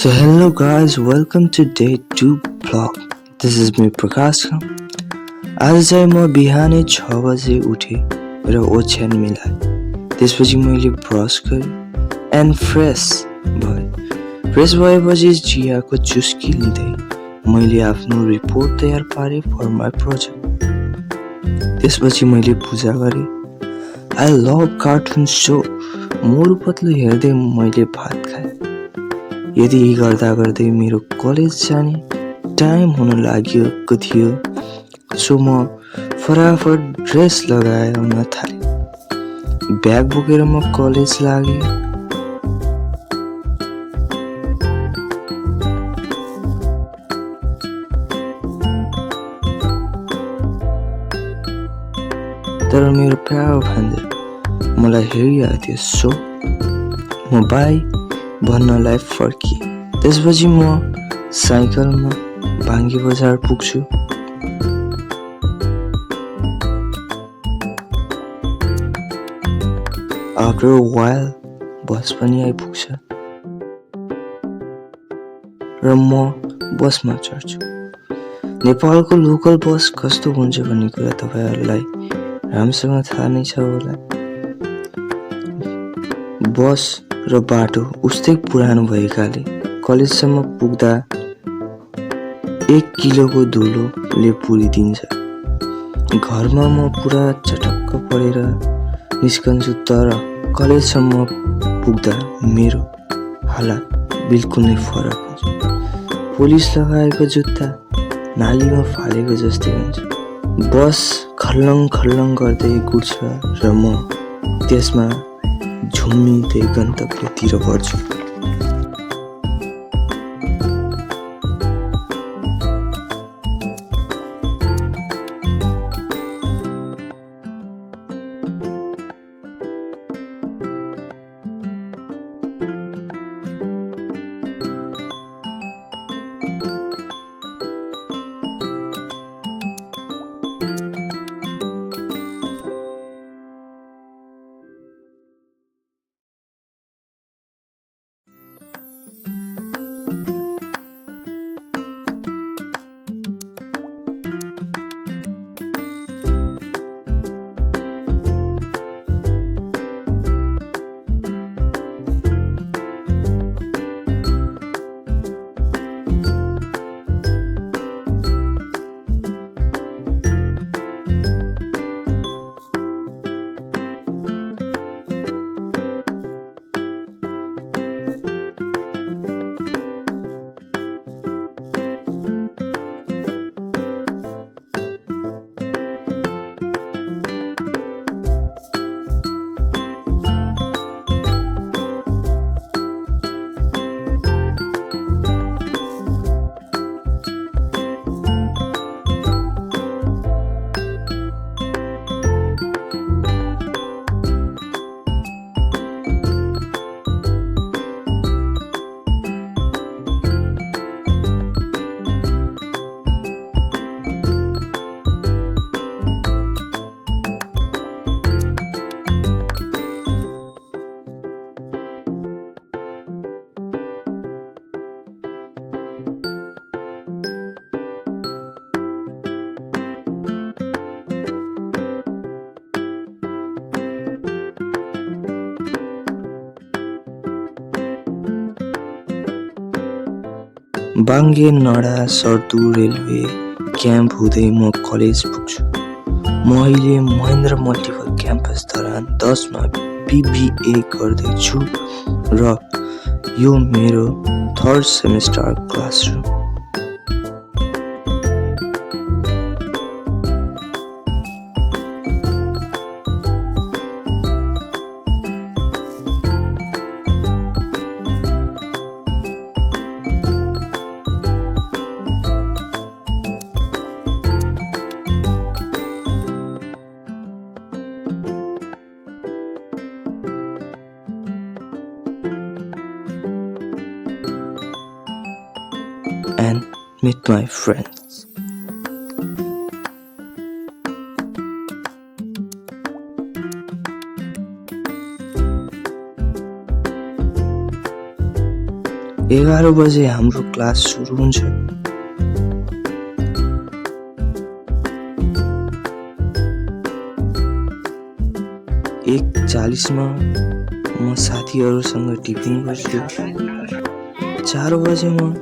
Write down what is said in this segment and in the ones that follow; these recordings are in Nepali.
So hello guys, welcome to day 2 vlog. This is me प्रकाश आज चाहिँ म बिहानै 6 बजे उठेँ र ओछ्यान मिलाएँ। त्यसपछि मैले ब्रस गरेँ एन्ड फ्रेस भएपछि चियाको चुस्की लिँदै मैले आफ्नो रिपोर्ट तयार पारेँ फर माई प्रोजेक्ट। त्यसपछि मैले पूजा गरेँ। आई लभ कार्टुन सो मोरु पत्लो हेर्दै मैले भात खाएँ। यदि गर्दा गर्दै मेरो कलेज जाने टाइम हुन लागेको थियो, सो म फटाफट ड्रेस लगाउन थालेँ। ब्याग बोकेर म कलेज लागेँ। तर मेरो प्यारो भान्जा मलाई हेरिरहेको थियो, सो म बाई भन्नलाई फर्किएँ। त्यसपछि म साइकलमा भाङ्गे बजार पुग्छु। आफ्टर अ व्हाइल बस पनि आइपुग्छ र म बसमा चढ्छु। नेपालको लोकल बस कस्तो हुन्छ भन्ने कुरा तपाईहरुलाई राम्रोसँग थाहा नै छ होला। बस र बाटो उस्तै पुरानो भएकाले कलेजसम्म पुग्दा 1 किलोको धुलोले पुरिदिन्छ। घरमा म पुरा चटक्क परेर निस्कन्छु, तर कलेजसम्म पुग्दा मेरो हालत बिल्कुल नै फरक हुन्छ। पुलिस लगाएको जुत्ता नालीमा फालेको जस्तै हुन्छ। बस खल्लङ खल्लङ गर्दै गुड्छ र म त्यसमा झुम्मिँदै गन्तव्यतिर बढ्छु। बाङ्गे नडा सर्दु रेलवे क्याम्प हुँदै म कलेज पुग्छु। म अहिले महेन्द्र मल्टिपल क्याम्पस दरान 10 मा BBA गर्दैछु र यो मेरो 3rd semester classroom. And meet my friends. 11 बजे हाम्रो क्लास सुरु हुन्छ। 1:40 मा म साथीहरूसँग टिफिन गर्छु। 4 बजे म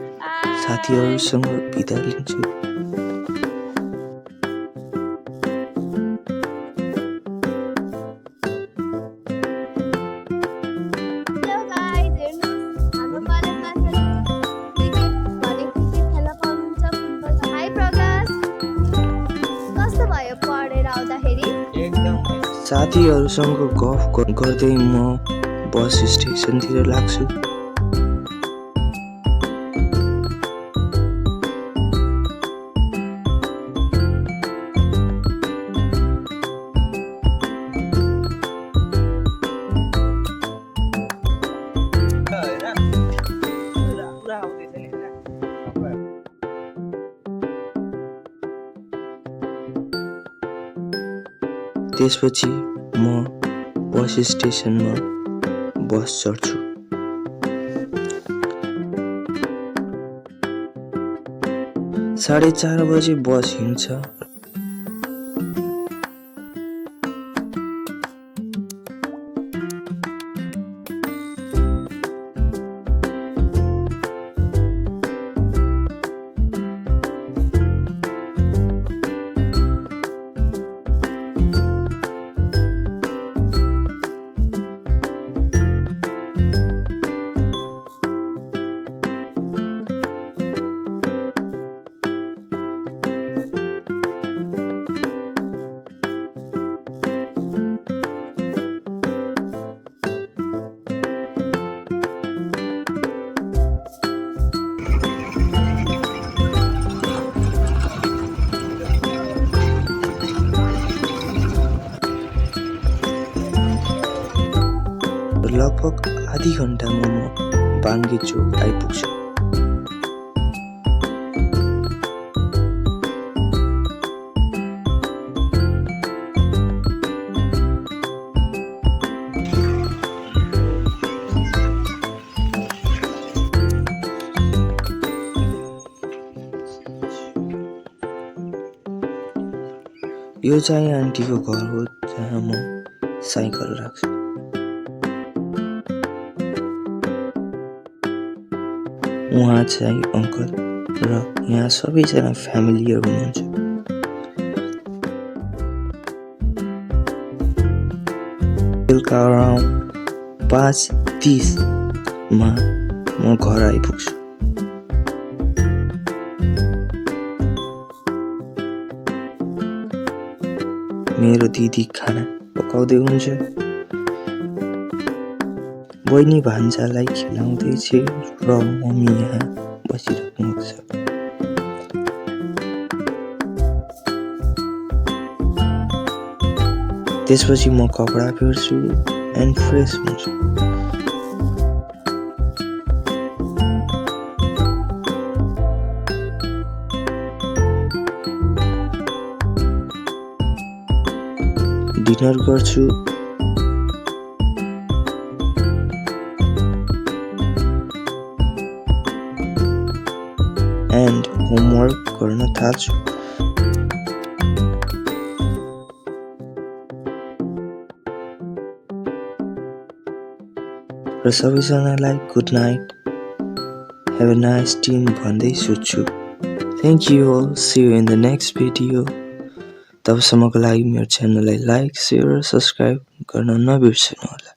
साथीहरूसँग बिदा लिन्छु। साथीहरूसँग गफ गर्दै म बस स्टेसनतिर लाग्छु। त्यसपछि म बस स्टेसनमा बस चढ्छु। 4:30 बजे बस हिँड्छ। लगभग आधी घण्टामा म बाङ्गे चोक आइपुग्छु। यो चाहिँ आन्टीको घर हो जहाँ म साइकल राख्छु। उहाँ चाहिँ अङ्कल र यहाँ सबैजना फ्यामिलीहरू हुनुहुन्छ। बेलुका अराउन्ड 5:30 मा म घर आइपुग्छु। मेरो दिदी खाना पकाउँदै हुन्छ। बहिनी भान्जालाई खेलाउँदैछ र मम्मी यहाँ बसिराख्नु भएको छ। त्यसपछि म कपडा फेर्छु एन्ड फ्रेस हुन्छु। डिनर गर्छु। एन्ड होमवर्क गर्न थाल्छु। र सबैजनालाई good night, have a nice dream भन्दै सुत्छु। Thank you all, see you in the next video. तबसम्मको लागि मेरो च्यानललाई लाइक, सेयर र सब्सक्राइब गर्न नबिर्सनु होला।